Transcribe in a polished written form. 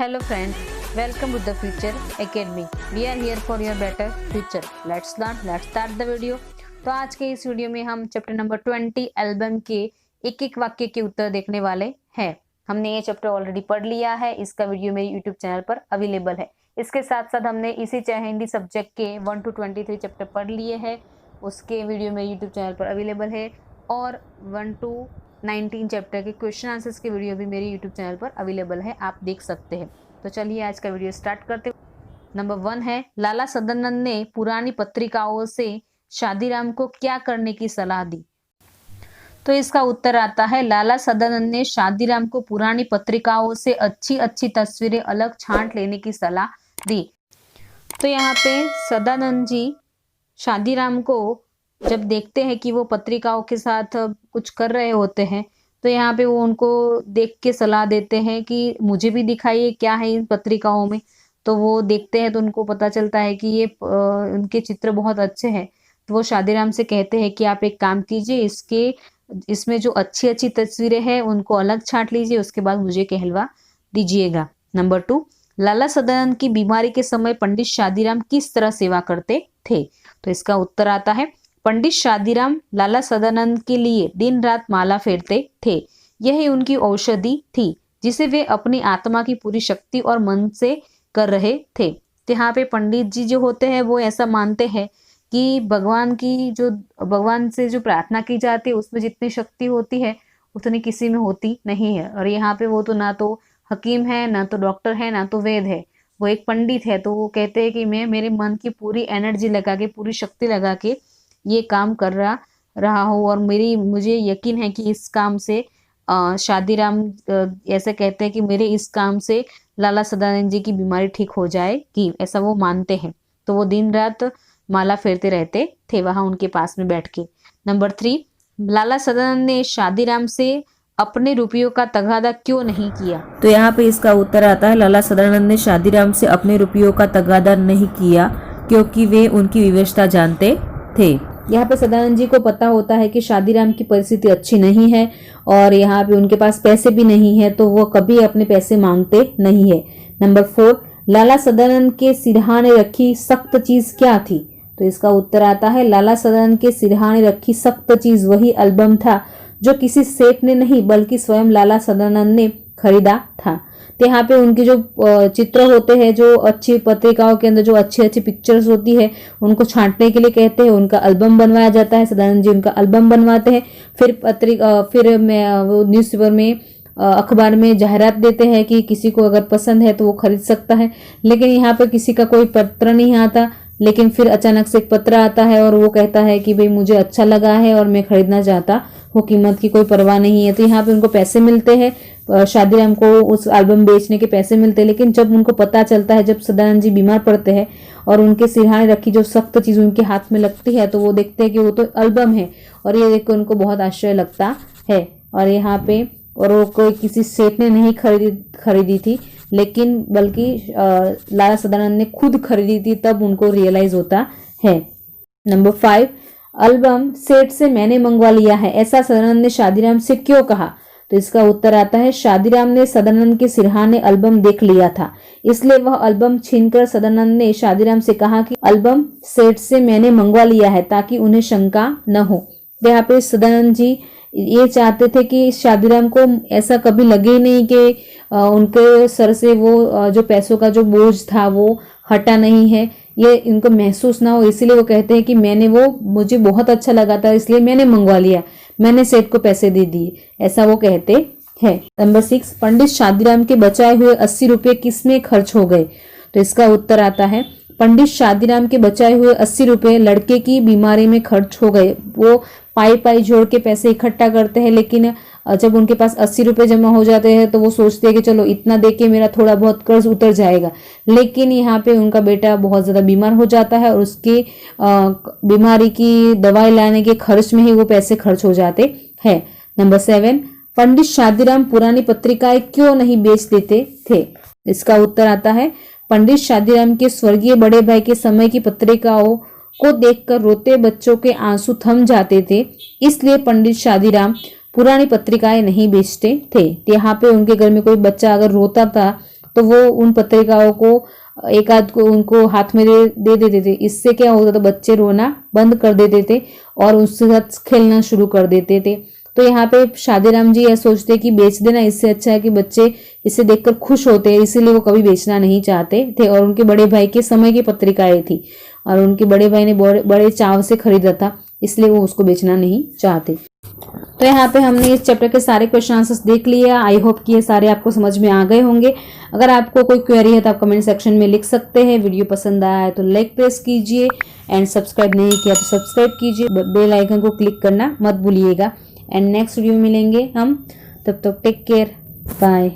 Hello friends, welcome to the Future Academy. We are here for your better future. Let's learn, let's start the video. तो आज के इस video में हम chapter number 20 album के एक एक वाक्य के उत्तर देखने वाले हैं। हमने ये चैप्टर ऑलरेडी पढ़ लिया है, इसका वीडियो मेरे यूट्यूब चैनल पर अवेलेबल है। इसके साथ साथ हमने इसी हिंदी सब्जेक्ट के 1 to 23 चैप्टर पढ़ लिए हैं, उसके वीडियो मेरे यूट्यूब चैनल पर अवेलेबल है। और 1 to 19 चैप्टर के क्वेश्चन आंसर्स के वीडियो भी मेरे यूट्यूब चैनल पर अवेलेबल है, आप देख सकते हैं। तो चलिए आज का वीडियो स्टार्ट करते हैं। नंबर 1 है, लाला सदानंद ने पुरानी पत्रिकाओं से शादीराम को क्या करने की सलाह दी। तो इसका उत्तर आता है, लाला सदानंद ने शादीराम को पुरानी पत्रिकाओं से अच्छी अच्छी तस्वीरें अलग छांट लेने की सलाह दी। तो यहाँ पे सदानंद जी शादीराम को जब देखते हैं कि वो पत्रिकाओं के साथ कुछ कर रहे होते हैं, तो यहाँ पे वो उनको देख के सलाह देते हैं कि मुझे भी दिखाइए क्या है इन पत्रिकाओं में। तो वो देखते हैं तो उनको पता चलता है कि ये उनके चित्र बहुत अच्छे हैं। तो वो शादीराम से कहते हैं कि आप एक काम कीजिए, इसमें जो अच्छी अच्छी तस्वीरें हैं उनको अलग छांट लीजिए, उसके बाद मुझे कहलवा दीजिएगा। नंबर 2, लाला सदानंद की बीमारी के समय पंडित शादीराम किस तरह सेवा करते थे। तो इसका उत्तर आता है, पंडित शादीराम लाला सदानंद के लिए दिन रात माला फेरते थे। यही उनकी औषधि थी जिसे वे अपनी आत्मा की पूरी शक्ति और मन से कर रहे थे। यहाँ पे पंडित जी जो होते हैं वो ऐसा मानते हैं कि भगवान से जो प्रार्थना की जाती है उसमें जितनी शक्ति होती है उतनी किसी में होती नहीं है। और यहाँ पे वो तो ना तो हकीम है, ना तो डॉक्टर है, ना तो वैद्य है, वो एक पंडित है। तो वो कहते हैं कि मैं मेरे मन की पूरी एनर्जी लगा के, पूरी शक्ति लगा के ये काम कर रहा हूँ और मुझे यकीन है कि इस काम से शादीराम ऐसे कहते हैं कि मेरे इस काम से लाला सदानंद जी की बीमारी ठीक हो जाएगी, ऐसा वो मानते हैं। तो वो दिन रात माला फेरते रहते थे वहां उनके पास में बैठ के। नंबर 3, लाला सदानंद ने शादीराम से अपने रुपयों का तगादा क्यों नहीं किया। तो यहाँ पे इसका उत्तर आता है, लाला सदानंद ने शादीराम से अपने रुपयों का तगादा नहीं किया क्योंकि वे उनकी विवशता जानते थे। यहाँ पे सदानंद जी को पता होता है कि शादीराम की परिस्थिति अच्छी नहीं है और यहाँ पे उनके पास पैसे भी नहीं है, तो वो कभी अपने पैसे मांगते नहीं है। नंबर 4, लाला सदानंद के सिरहाने रखी सख्त चीज क्या थी। तो इसका उत्तर आता है, लाला सदानंद के सिरहाने रखी सख्त चीज वही एल्बम था जो किसी सेठ ने नहीं बल्कि स्वयं लाला सदानंद ने खरीदा था। तो यहाँ पे उनके जो चित्र होते हैं, जो अच्छी पत्रिकाओं के अंदर जो अच्छी अच्छी पिक्चर्स होती है उनको छांटने के लिए कहते हैं, उनका एल्बम बनवाया जाता है। सदानंद जी उनका एल्बम बनवाते हैं, फिर वो न्यूज़पेपर में अखबार में जाहिरात देते हैं कि किसी को अगर पसंद है तो वो खरीद सकता है। लेकिन यहाँ पर किसी का कोई पत्र नहीं आता, लेकिन फिर अचानक से एक पत्र आता है और वो कहता है कि भाई मुझे अच्छा लगा है और मैं खरीदना चाहता हूँ, कीमत की कोई परवाह नहीं है। तो यहाँ पे उनको पैसे मिलते हैं, शादीराम को उस एल्बम बेचने के पैसे मिलते हैं। लेकिन जब उनको पता चलता है, जब सदानंद जी बीमार पड़ते हैं और उनके सिरहाने रखी जो सख्त चीज उनके हाथ में लगती है, तो वो देखते हैं कि वो तो एल्बम है और ये देख कर उनको बहुत आश्चर्य लगता है। और यहाँ पे और वो कोई किसी सेठ ने नहीं खरीदी थी, लेकिन बल्कि लाला सदानंद ने खुद खरीदी थी, तब उनको रियलाइज होता है। नंबर 5, एल्बम सेठ से मैंने मंगवा लिया है, ऐसा सदानंद ने शादीराम से क्यों कहा। तो इसका उत्तर आता है, शादीराम ने सदानंद के सिरहाने एल्बम देख लिया था, इसलिए वह एल्बम छीनकर सदानंद ने शादीराम से कहा कि एल्बम सेठ से मैंने मंगवा लिया है, ताकि उन्हें शंका न हो। यहाँ पे सदानंद जी ये चाहते थे कि शादीराम को ऐसा कभी लगे ही नहीं कि उनके सर से वो जो पैसों का जो बोझ था वो हटा नहीं है, ये इनको महसूस ना हो। इसीलिए वो कहते हैं कि मुझे बहुत अच्छा लगा था, इसलिए मैंने मंगवा लिया, मैंने सेठ को पैसे दे दिए, ऐसा वो कहते हैं। नंबर 6, पंडित शादीराम के बचाए हुए 80 रुपये किसमें खर्च हो गए। तो इसका उत्तर आता है, पंडित शादीराम के बचाए हुए 80 रुपये लड़के की बीमारी में खर्च हो गए। वो पाई जोड़ के पैसे इकट्ठा करते हैं, लेकिन जब उनके पास 80 रुपये जमा हो जाते हैं तो वो सोचते हैं कि चलो इतना दे के मेरा थोड़ा बहुत कर्ज उतर जाएगा। लेकिन यहाँ पे उनका बेटा बहुत ज्यादा बीमार हो जाता है और उसके बीमारी की दवाई लाने के खर्च में ही वो पैसे खर्च हो जाते हैं। नंबर 7, पंडित शादीराम पुरानी पत्रिकाएं क्यों नहीं बेच देते थे। इसका उत्तर आता है, पंडित शादीराम के स्वर्गीय बड़े भाई के समय की पत्रिकाओं को देखकर रोते बच्चों के आंसू थम जाते थे, इसलिए पंडित शादीराम पुरानी पत्रिकाएं नहीं बेचते थे। यहाँ पे उनके घर में कोई बच्चा अगर रोता था तो वो उन पत्रिकाओं को एक आध को उनको हाथ में दे देते थे। इससे क्या होता था, बच्चे रोना बंद कर देते थे और उसके साथ खेलना शुरू कर देते थे। तो यहाँ पे शादीराम जी यह सोचते कि बेच देना, इससे अच्छा है कि बच्चे इसे देखकर खुश होते हैं, इसीलिए वो कभी बेचना नहीं चाहते थे। और उनके बड़े भाई के समय की पत्रिकाएं थी और उनके बड़े भाई ने बड़े चाव से खरीदा था, इसलिए वो उसको बेचना नहीं चाहते। तो यहाँ पे हमने इस चैप्टर के सारे क्वेश्चन आंसर्स देख लिया। आई होप कि ये सारे आपको समझ में आ गए होंगे। अगर आपको कोई क्वेरी है तो आप कमेंट सेक्शन में लिख सकते हैं। वीडियो पसंद आया है तो लाइक प्रेस कीजिए एंड सब्सक्राइब नहीं किया तो सब्सक्राइब कीजिए। बेल आइकन को क्लिक करना मत भूलिएगा। एंड नेक्स्ट वीडियो में मिलेंगे हम, तब तक टेक केयर, बाय।